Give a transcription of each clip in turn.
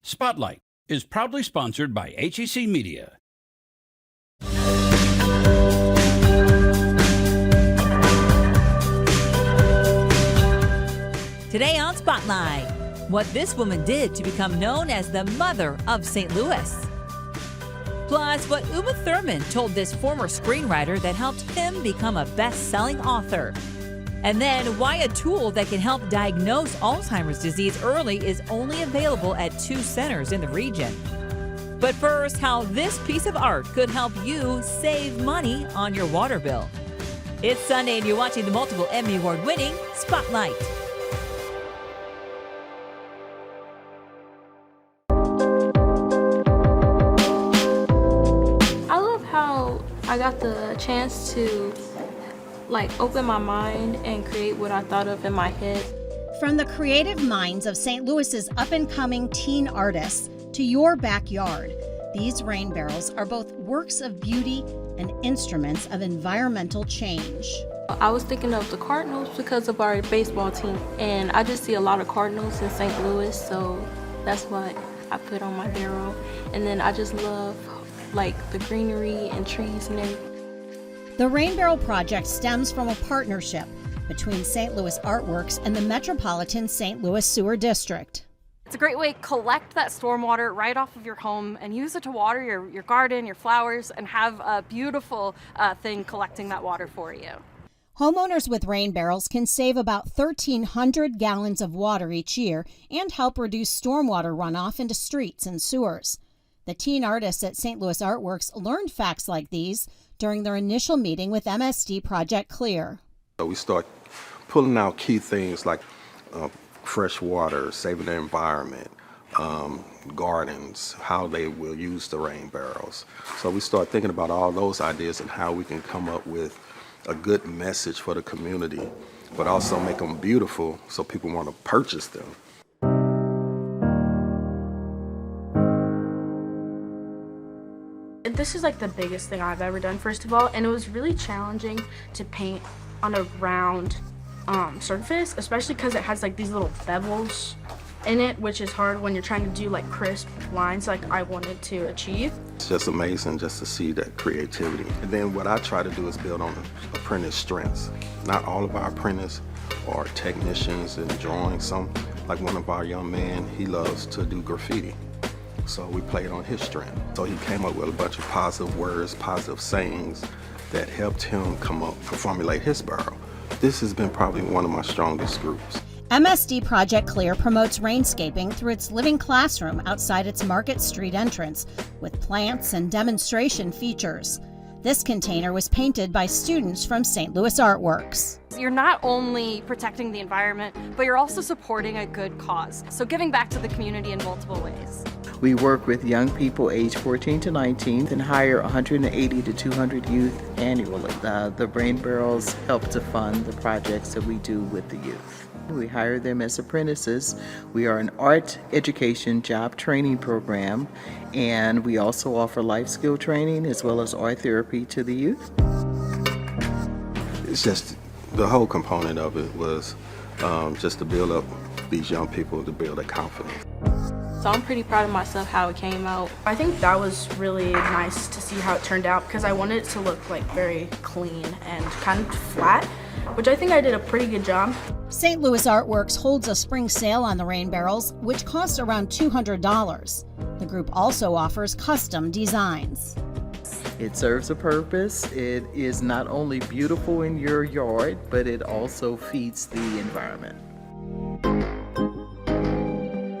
Spotlight is proudly sponsored by HEC Media. Today on Spotlight, what this woman did to become known as the mother of St. Louis. Plus, what Uma Thurman told this former screenwriter that helped him become a best-selling author. And then why a tool that can help diagnose Alzheimer's disease early is only available at 2 centers in the region. But first, how this piece of art could help you save money on your water bill. It's Sunday and you're watching the multiple Emmy Award-winning Spotlight. I got the chance to open my mind and create what I thought of in my head. From the creative minds of St. Louis's up-and-coming teen artists to your backyard, these rain barrels are both works of beauty and instruments of environmental change. I was thinking of the Cardinals because of our baseball team, and I just see a lot of Cardinals in St. Louis, so that's what I put on my barrel. And then I just love the greenery and trees and everything. The Rain Barrel Project stems from a partnership between St. Louis Artworks and the Metropolitan St. Louis Sewer District. It's a great way to collect that stormwater right off of your home and use it to water your garden, your flowers, and have a beautiful thing collecting that water for you. Homeowners with rain barrels can save about 1,300 gallons of water each year and help reduce stormwater runoff into streets and sewers. The teen artists at St. Louis Artworks learned facts like these during their initial meeting with MSD Project Clear. We start pulling out key things like fresh water, saving the environment, gardens, how they will use the rain barrels. So we start thinking about all those ideas and how we can come up with a good message for the community, but also make them beautiful so people want to purchase them. This is the biggest thing I've ever done, first of all, and it was really challenging to paint on a round surface, especially because it has these little bevels in it, which is hard when you're trying to do crisp lines like I wanted to achieve. It's just amazing just to see that creativity. And then what I try to do is build on apprentice strengths. Not all of our apprentices are technicians in drawing. Some, like one of our young men, he loves to do graffiti. So we played on his strength. So he came up with a bunch of positive words, positive sayings that helped him come up and formulate his barrel. This has been probably one of my strongest groups. MSD Project Clear promotes rainscaping through its living classroom outside its Market Street entrance with plants and demonstration features. This container was painted by students from St. Louis Artworks. You're not only protecting the environment, but you're also supporting a good cause. So giving back to the community in multiple ways. We work with young people aged 14 to 19 and hire 180 to 200 youth annually. The rain barrels help to fund the projects that we do with the youth. We hire them as apprentices. We are an art education job training program, and we also offer life skill training as well as art therapy to the youth. It's just the whole component of it was just to build up these young people, to build their confidence. So I'm pretty proud of myself how it came out. I think that was really nice to see how it turned out because I wanted it to look very clean and kind of flat, which I think I did a pretty good job. St. Louis Artworks holds a spring sale on the rain barrels, which cost around $200. The group also offers custom designs. It serves a purpose. It is not only beautiful in your yard, but it also feeds the environment.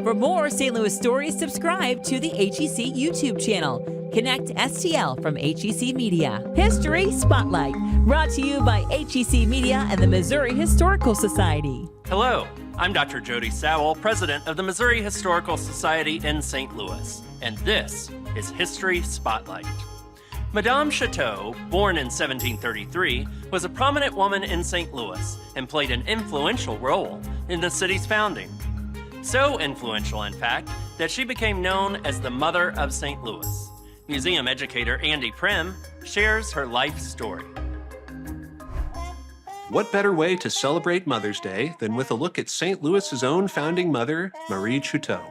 For more St. Louis stories, subscribe to the HEC YouTube channel. Connect STL from HEC Media. History Spotlight, brought to you by HEC Media and the Missouri Historical Society. Hello, I'm Dr. Jody Sowell, president of the Missouri Historical Society in St. Louis, and this is History Spotlight. Madame Chateau, born in 1733, was a prominent woman in St. Louis and played an influential role in the city's founding. So influential, in fact, that she became known as the Mother of St. Louis. Museum educator Andy Prim shares her life story. What better way to celebrate Mother's Day than with a look at St. Louis's own founding mother, Marie Chateau?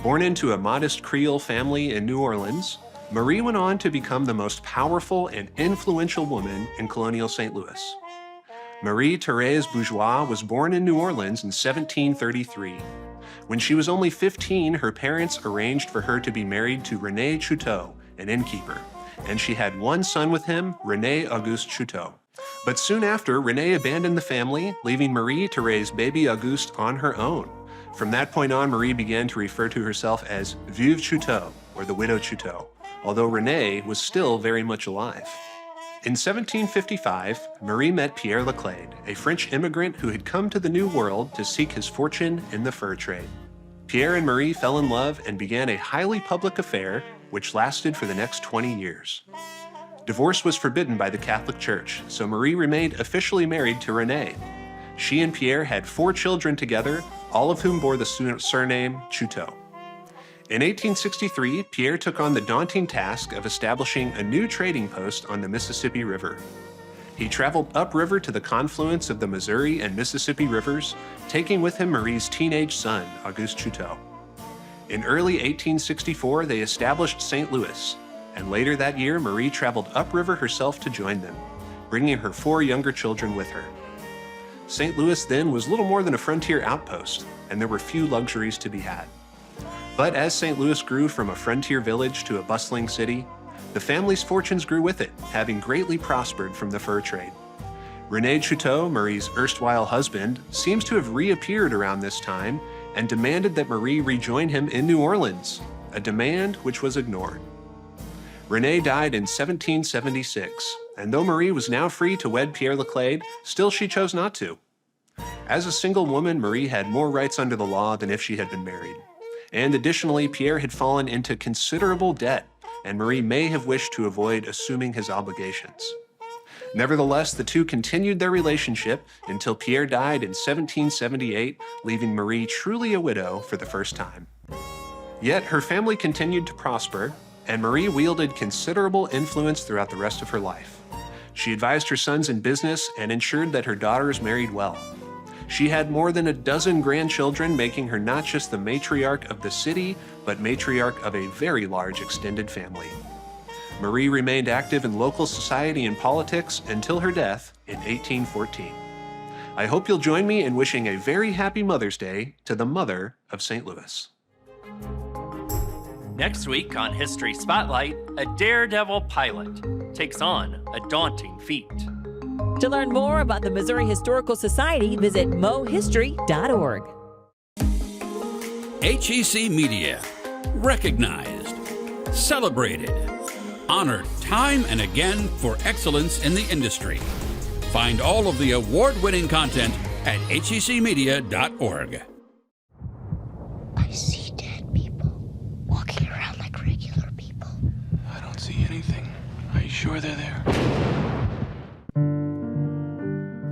Born into a modest Creole family in New Orleans, Marie went on to become the most powerful and influential woman in colonial St. Louis. Marie-Thérèse Bourgeois was born in New Orleans in 1733. When she was only 15, her parents arranged for her to be married to René Chouteau, an innkeeper, and she had one son with him, René Auguste Chouteau. But soon after, René abandoned the family, leaving Marie to raise baby Auguste on her own. From that point on, Marie began to refer to herself as Veuve Chouteau, or the Widow Chouteau, although René was still very much alive. In 1755, Marie met Pierre Leclaide, a French immigrant who had come to the New World to seek his fortune in the fur trade. Pierre and Marie fell in love and began a highly public affair, which lasted for the next 20 years. Divorce was forbidden by the Catholic Church, so Marie remained officially married to René. She and Pierre had 4 children together, all of whom bore the surname Chouteau. In 1863, Pierre took on the daunting task of establishing a new trading post on the Mississippi River. He traveled upriver to the confluence of the Missouri and Mississippi rivers, taking with him Marie's teenage son, Auguste Chouteau. In early 1864, they established St. Louis, and later that year, Marie traveled upriver herself to join them, bringing her 4 younger children with her. St. Louis then was little more than a frontier outpost, and there were few luxuries to be had. But as St. Louis grew from a frontier village to a bustling city, the family's fortunes grew with it, having greatly prospered from the fur trade. René Chouteau, Marie's erstwhile husband, seems to have reappeared around this time and demanded that Marie rejoin him in New Orleans, a demand which was ignored. René died in 1776, and though Marie was now free to wed Pierre Leclaide, still she chose not to. As a single woman, Marie had more rights under the law than if she had been married. And additionally, Pierre had fallen into considerable debt, and Marie may have wished to avoid assuming his obligations. Nevertheless, the two continued their relationship until Pierre died in 1778, leaving Marie truly a widow for the first time. Yet her family continued to prosper, and Marie wielded considerable influence throughout the rest of her life. She advised her sons in business and ensured that her daughters married well. She had more than a dozen grandchildren, making her not just the matriarch of the city, but matriarch of a very large extended family. Marie remained active in local society and politics until her death in 1814. I hope you'll join me in wishing a very happy Mother's Day to the mother of St. Louis. Next week on History Spotlight, a daredevil pilot takes on a daunting feat. To learn more about the Missouri Historical Society, visit mohistory.org. HEC Media. Recognized, celebrated, honored time and again for excellence in the industry. Find all of the award-winning content at hecmedia.org. I see dead people walking around like regular people. I don't see anything. Are you sure they're there?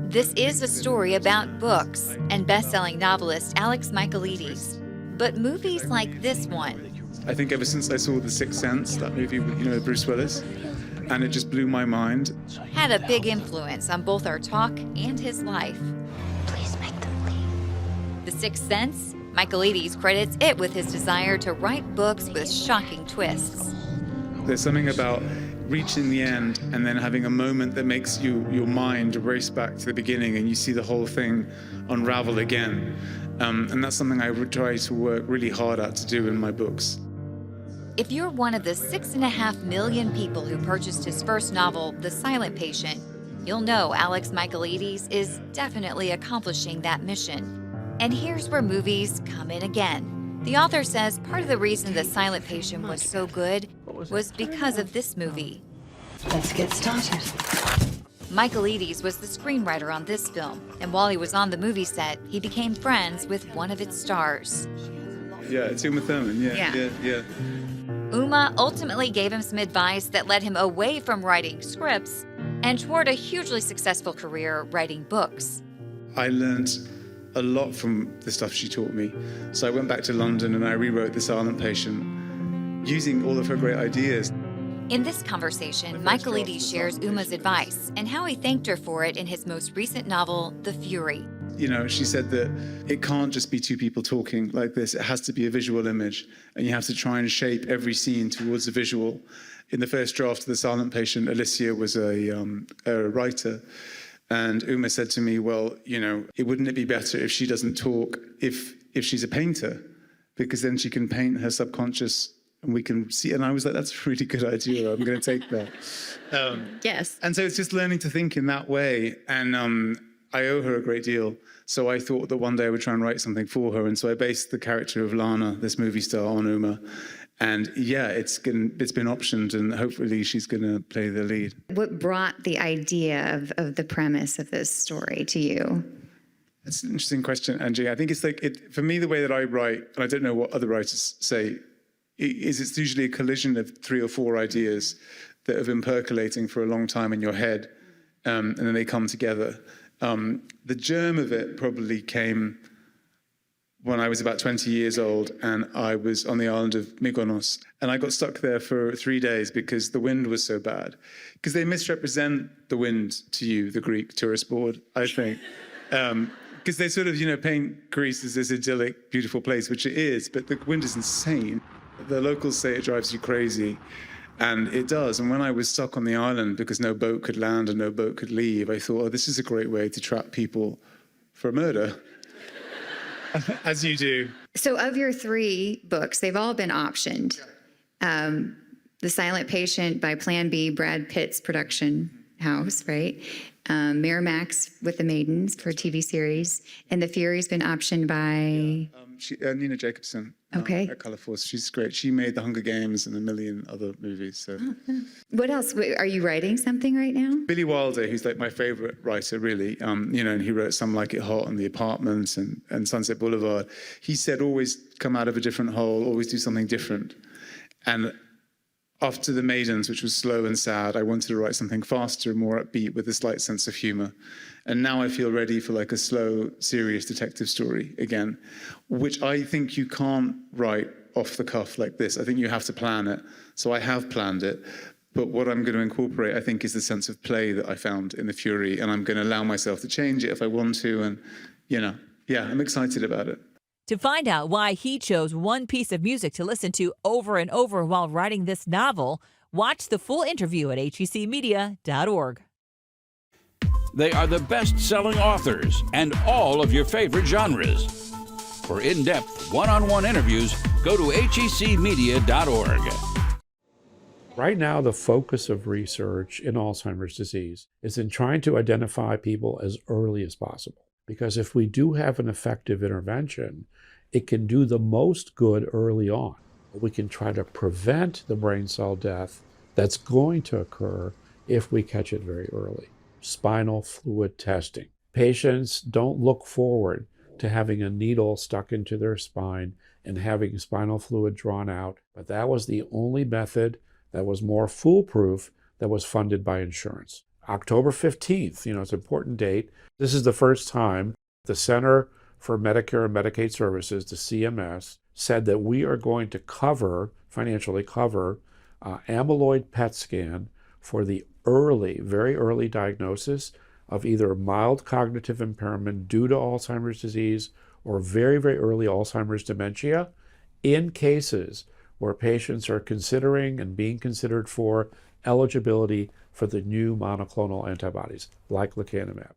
This is a story about books and best-selling novelist Alex Michaelides. But movies like this one, I think ever since I saw The Sixth Sense, that movie with Bruce Willis, and it just blew my mind. had a big influence on both our talk and his life. Please make them leave. The Sixth Sense? Michaelides credits it with his desire to write books with shocking twists. There's something about reaching the end and then having a moment that makes your mind race back to the beginning and you see the whole thing unravel again. And that's something I would try to work really hard at to do in my books. If you're one of the 6.5 million people who purchased his first novel, The Silent Patient, you'll know Alex Michaelides is definitely accomplishing that mission. And here's where movies come in again. The author says part of the reason The Silent Patient was so good was because of this movie. Let's get started. Michaelides was the screenwriter on this film, and while he was on the movie set, he became friends with one of its stars. Yeah, it's Uma Thurman, yeah. Uma ultimately gave him some advice that led him away from writing scripts and toward a hugely successful career writing books. I learned a lot from the stuff she taught me. So I went back to London and I rewrote The Silent Patient using all of her great ideas. In this conversation, Michaelides shares Uma's advice and how he thanked her for it in his most recent novel, The Fury. she said that it can't just be two people talking like this. It has to be a visual image, and you have to try and shape every scene towards a visual. In the first draft of The Silent Patient, Alicia was a writer, and Uma said to me, well, wouldn't it be better if she doesn't talk if she's a painter, because then she can paint her subconscious and we can see. And I was like, that's a really good idea. I'm going to take that. Yes. And so it's just learning to think in that way. And I owe her a great deal. So I thought that one day I would try and write something for her. And so I based the character of Lana, this movie star, on Uma. And yeah, it's been optioned, and hopefully she's going to play the lead. What brought the idea of the premise of this story to you? That's an interesting question, Angie. I think it's for me, the way that I write, and I don't know what other writers say, is it's usually a collision of 3 or 4 ideas that have been percolating for a long time in your head, and then they come together. The germ of it probably came when I was about 20 years old, and I was on the island of Mykonos, and I got stuck there for 3 days because the wind was so bad. Because they misrepresent the wind to you, the Greek tourist board, I think. Because they sort of, paint Greece as this idyllic, beautiful place, which it is, but the wind is insane. The locals say it drives you crazy, and it does. And when I was stuck on the island because no boat could land and no boat could leave, I thought, this is a great way to trap people for murder. As you do. So of your 3 books, they've all been optioned. The Silent Patient by Plan B, Brad Pitt's production house, right? Miramax with The Maidens for a TV series. And The Fury's been optioned by... Nina Jacobson. Okay. At Color Force. She's great. She made The Hunger Games and a million other movies. So. What else? Are you writing something right now? Billy Wilder, who's like my favorite writer, really, and he wrote Some Like It Hot and The Apartments and Sunset Boulevard. He said, always come out of a different hole, always do something different. And after The Maidens, which was slow and sad, I wanted to write something faster and more upbeat with a slight sense of humor. And now I feel ready for like a slow, serious detective story again, which I think you can't write off the cuff like this. I think you have to plan it. So I have planned it. But what I'm going to incorporate, I think, is the sense of play that I found in The Fury. And I'm going to allow myself to change it if I want to. And, I'm excited about it. To find out why he chose one piece of music to listen to over and over while writing this novel, watch the full interview at hecmedia.org. They are the best-selling authors and all of your favorite genres. For in-depth, one-on-one interviews, go to hecmedia.org. Right now, the focus of research in Alzheimer's disease is in trying to identify people as early as possible. Because if we do have an effective intervention, it can do the most good early on. We can try to prevent the brain cell death that's going to occur if we catch it very early. Spinal fluid testing. Patients don't look forward to having a needle stuck into their spine and having spinal fluid drawn out, but that was the only method that was more foolproof that was funded by insurance. October 15th, it's an important date. This is the first time the Center for Medicare and Medicaid Services, the CMS, said that we are going to financially cover amyloid PET scan for the very early diagnosis of either mild cognitive impairment due to Alzheimer's disease or very, very early Alzheimer's dementia in cases where patients are considering and being considered for eligibility for the new monoclonal antibodies like lecanemab.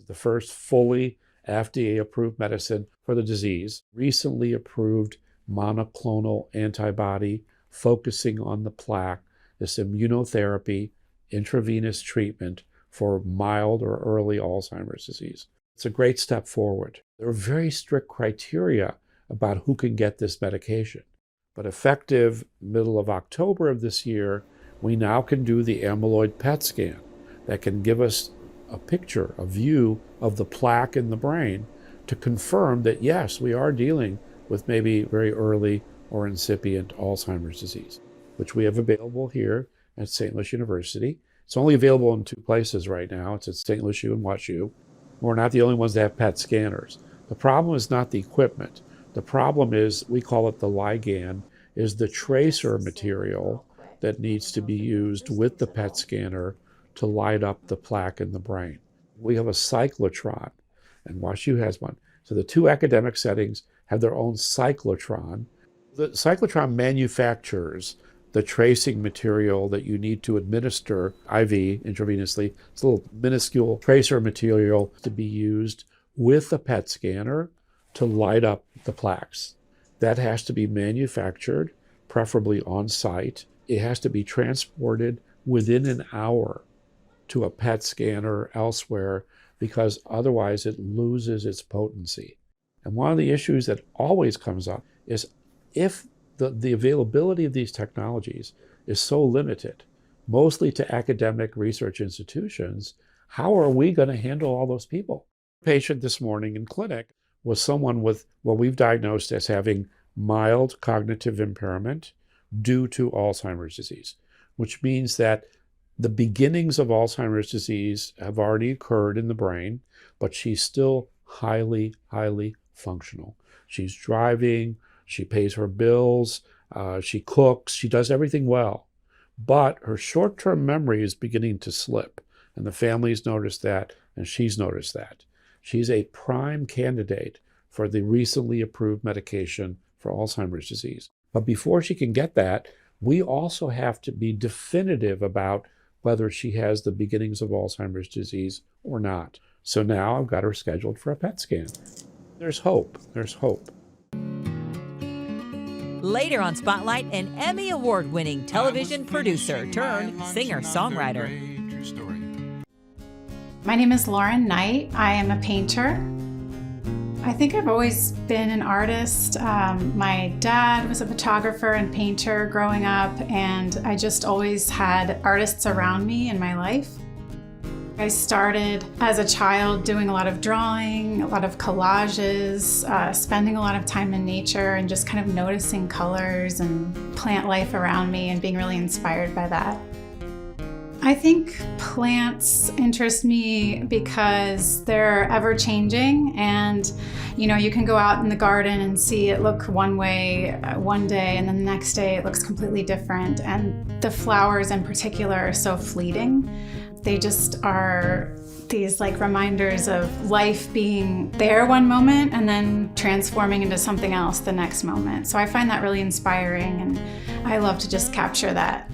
The first fully FDA-approved medicine for the disease, recently approved monoclonal antibody focusing on the plaque, this immunotherapy, intravenous treatment for mild or early Alzheimer's disease. It's a great step forward. There are very strict criteria about who can get this medication. But effective middle of October of this year, we now can do the amyloid PET scan that can give us a picture, a view of the plaque in the brain to confirm that, yes, we are dealing with maybe very early or incipient Alzheimer's disease, which we have available here at St. Louis University. It's only available in 2 places right now. It's at St. Louis U and WashU. We're not the only ones that have PET scanners. The problem is not the equipment. The problem is, we call it the ligand, is the tracer material that needs to be used with the PET scanner to light up the plaque in the brain. We have a cyclotron, and WashU has one. So the two academic settings have their own cyclotron. The cyclotron manufactures the tracing material that you need to administer IV, intravenously. It's a little minuscule tracer material to be used with a PET scanner to light up the plaques. That has to be manufactured, preferably on site. It has to be transported within an hour to a PET scanner elsewhere, because otherwise it loses its potency. And one of the issues that always comes up is if the availability of these technologies is so limited, mostly to academic research institutions, how are we going to handle all those people? A patient this morning in clinic was someone with what we've diagnosed as having mild cognitive impairment due to Alzheimer's disease, which means that the beginnings of Alzheimer's disease have already occurred in the brain, but she's still highly, highly functional. She's driving, she pays her bills, she cooks, she does everything well. But her short-term memory is beginning to slip, and the family's noticed that, and she's noticed that. She's a prime candidate for the recently approved medication for Alzheimer's disease. But before she can get that, we also have to be definitive about whether she has the beginnings of Alzheimer's disease or not. So now I've got her scheduled for a PET scan. There's hope. There's hope. Later on Spotlight, an Emmy Award-winning television producer turned singer-songwriter. My name is Lauren Knight. I am a painter. I think I've always been an artist. My dad was a photographer and painter growing up, and I just always had artists around me in my life. I started as a child doing a lot of drawing, a lot of collages, spending a lot of time in nature and just kind of noticing colors and plant life around me and being really inspired by that. I think plants interest me because they're ever changing, and you can go out in the garden and see it look one way one day, and then the next day it looks completely different. And the flowers in particular are so fleeting. They just are these reminders of life being there one moment and then transforming into something else the next moment. So I find that really inspiring, and I love to just capture that.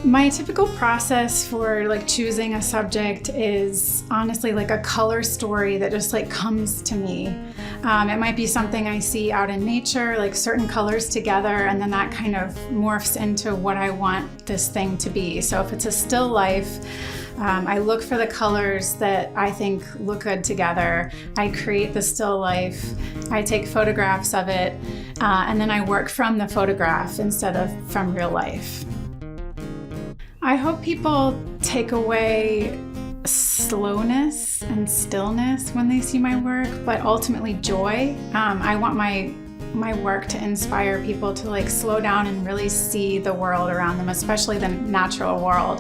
My typical process for choosing a subject is honestly a color story that just comes to me. It might be something I see out in nature, certain colors together, and then that kind of morphs into what I want this thing to be. So if it's a still life, I look for the colors that I think look good together. I create the still life, I take photographs of it, and then I work from the photograph instead of from real life. I hope people take away slowness and stillness when they see my work, but ultimately joy. I want my work to inspire people to slow down and really see the world around them, especially the natural world.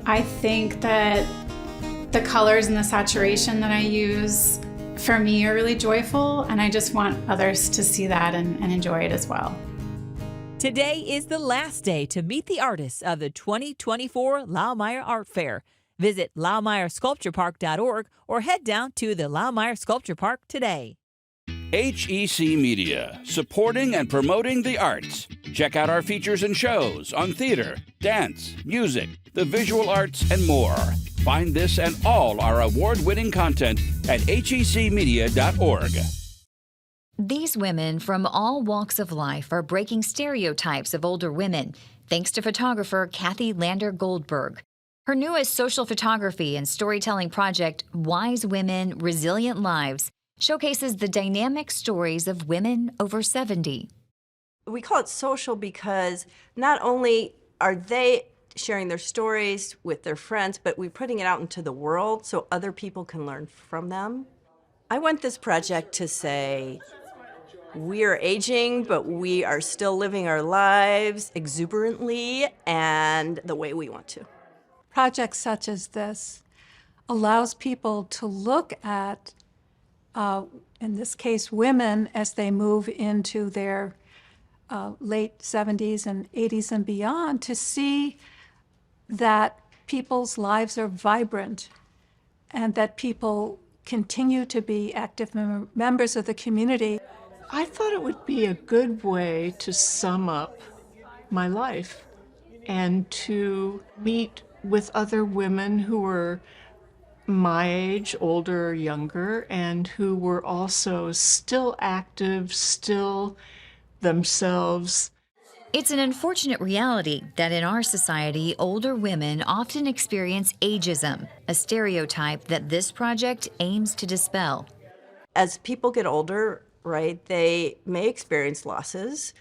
I think that the colors and the saturation that I use for me are really joyful, and I just want others to see that and enjoy it as well. Today is the last day to meet the artists of the 2024 Laumeier Art Fair. Visit laumeiersculpturepark.org or head down to the Laumeier Sculpture Park today. HEC Media, supporting and promoting the arts. Check out our features and shows on theater, dance, music, the visual arts, and more. Find this and all our award-winning content at hecmedia.org. These women from all walks of life are breaking stereotypes of older women, thanks to photographer Kathy Lander Goldberg. Her newest social photography and storytelling project, Wise Women, Resilient Lives, showcases the dynamic stories of women over 70. We call it social because not only are they sharing their stories with their friends, but we're putting it out into the world so other people can learn from them. I want this project to say, we are aging, but we are still living our lives exuberantly and the way we want to. Projects such as this allows people to look at, in this case, women as they move into their late 70s and 80s and beyond, to see that people's lives are vibrant and that people continue to be active members of the community. I thought it would be a good way to sum up my life and to meet with other women who were my age, older or younger, and who were also still active, still themselves. It's an unfortunate reality that in our society, older women often experience ageism, a stereotype that this project aims to dispel. As people get older, right, they may experience losses,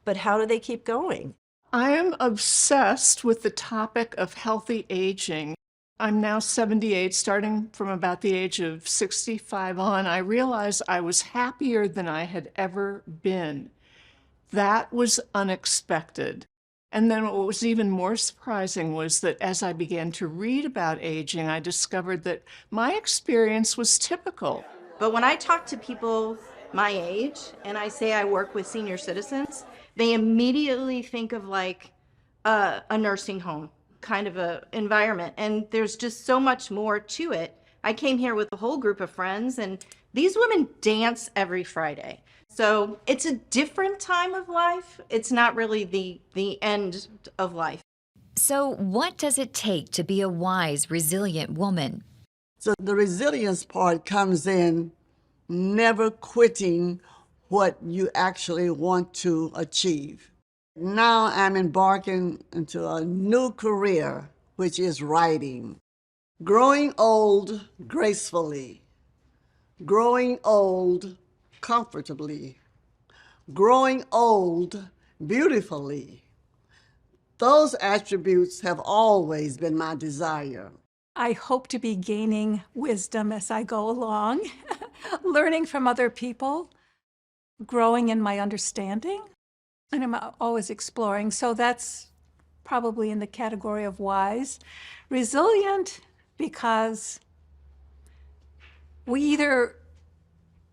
but how do they keep going? I am obsessed with the topic of healthy aging. I'm now 78, starting from about the age of 65 on. I realized I was happier than I had ever been. That was unexpected. And then what was even more surprising was that as I began to read about aging, I discovered that my experience was typical. But when I talk to people my age and I say I work with senior citizens, they immediately think of like a nursing home kind of a environment. And there's just so much more to it. I came here with a whole group of friends, and these women dance every Friday. So it's a different time of life. It's not really the end of life. So what does it take to be a wise, resilient woman? So the resilience part comes in never quitting what you actually want to achieve. Now I'm embarking into a new career, which is writing. Growing old gracefully, growing old comfortably, growing old beautifully. Those attributes have always been my desire. I hope to be gaining wisdom as I go along, learning from other people, growing in my understanding, and I'm always exploring. So that's probably in the category of wise. Resilient, because we either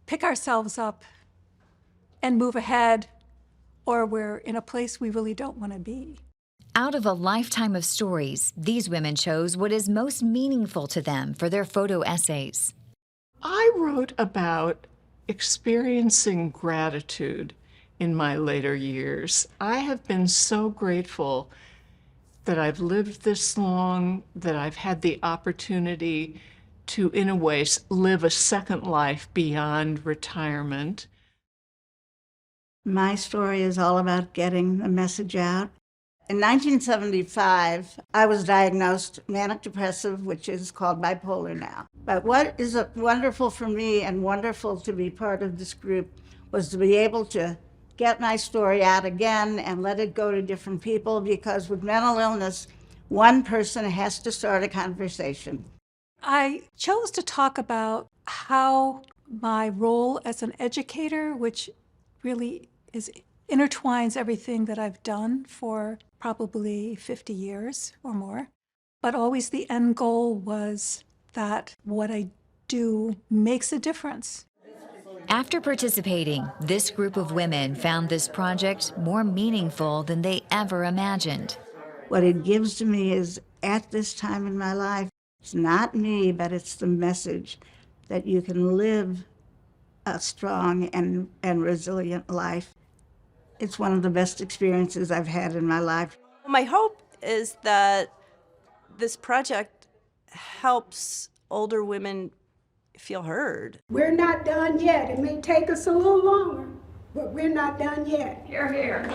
pick ourselves up and move ahead, or we're in a place we really don't want to be. Out of a lifetime of stories, these women chose what is most meaningful to them for their photo essays. I wrote about experiencing gratitude in my later years. I have been so grateful that I've lived this long, that I've had the opportunity to, in a way, live a second life beyond retirement. My story is all about getting the message out. In 1975, I was diagnosed manic depressive, which is called bipolar now. But what is wonderful for me and wonderful to be part of this group was to be able to get my story out again and let it go to different people, because with mental illness, one person has to start a conversation. I chose to talk about how my role as an educator, which really intertwines everything that I've done for probably 50 years or more, but always the end goal was that what I do makes a difference. After participating, this group of women found this project more meaningful than they ever imagined. What it gives to me is, at this time in my life, it's not me, but it's the message that you can live a strong and resilient life. It's one of the best experiences I've had in my life. My hope is that this project helps older women feel heard. We're not done yet. It may take us a little longer, but we're not done yet. You're here.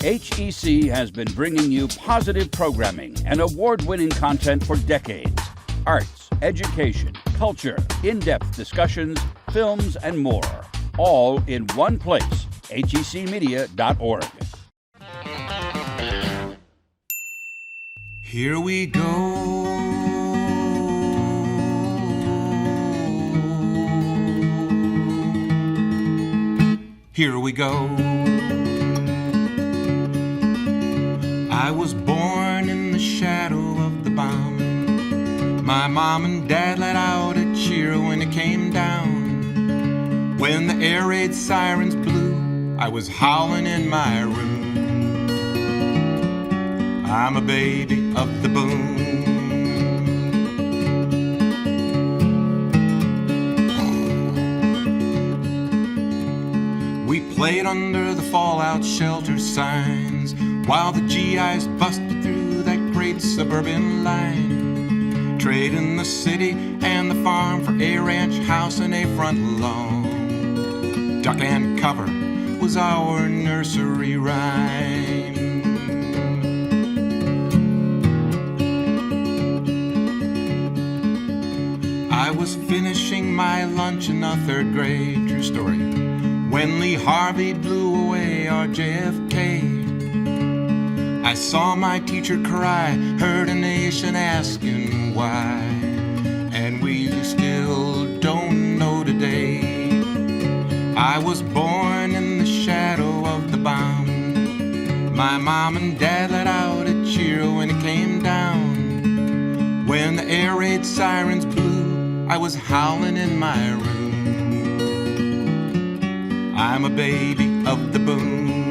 HEC has been bringing you positive programming and award-winning content for decades. Arts, education, culture, in-depth discussions, films, and more. All in one place, hecmedia.org. Here we go. Here we go. I was born in the shadow of the bomb. My mom and dad let out a cheer when it came down. When the air raid sirens blew, I was howling in my room. I'm a baby of the boom. played under the fallout shelter signs while the GIs busted through that great suburban line, trading the city and the farm for a ranch house and a front lawn. Duck and cover was our nursery rhyme. I was finishing my lunch in the 3rd grade, true story, when Lee Harvey blew away our JFK. I saw my teacher cry, heard a nation asking why, and we still don't know today. I was born in the shadow of the bomb. My mom and dad let out a cheer when it came down. When the air raid sirens blew, I was howling in my room. I'm a baby of the boom.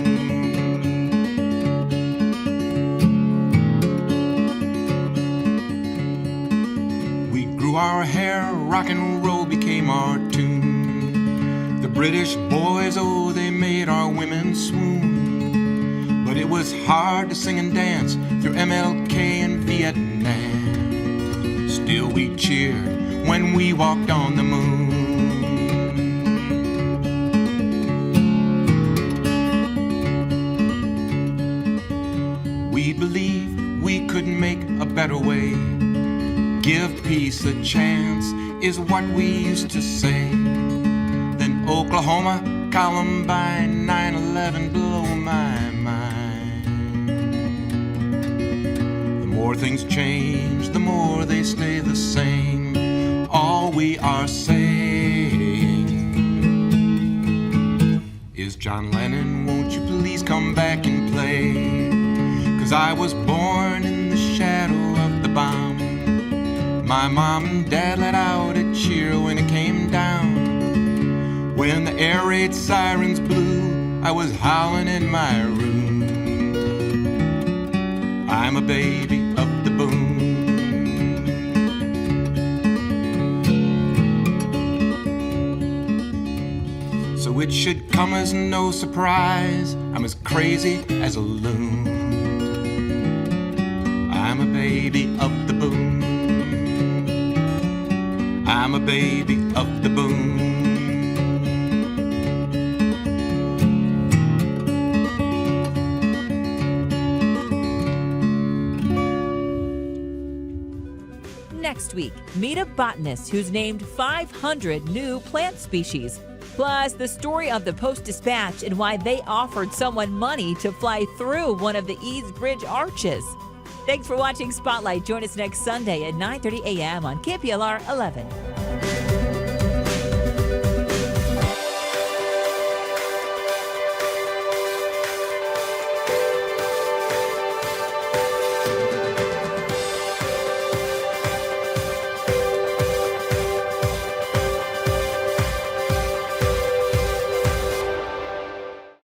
We grew our hair, rock and roll became our tune. The British boys, oh, they made our women swoon. But it was hard to sing and dance through MLK and Vietnam. Still we cheered when we walked on the moon. We believed we could make a better way. Give peace a chance is what we used to say. Then Oklahoma, Columbine, 9/11 blow my mind. The more things change, the more they stay the same. All we are saying is, John Lennon, won't you please come back and play? 'Cause I was born in the shadow of the bomb. My mom and dad let out a cheer when it came down. When the air raid sirens blew, I was howling in my room. I'm a baby of the boom. So it should come as no surprise, I'm as crazy as a loon. I'm a baby of the boom. I'm a baby of the boom. Next week, meet a botanist who's named 500 new plant species. Plus, the story of the Post-Dispatch and why they offered someone money to fly through one of the East Bridge arches. Thanks for watching Spotlight. Join us next Sunday at 9:30 a.m. on KPLR 11.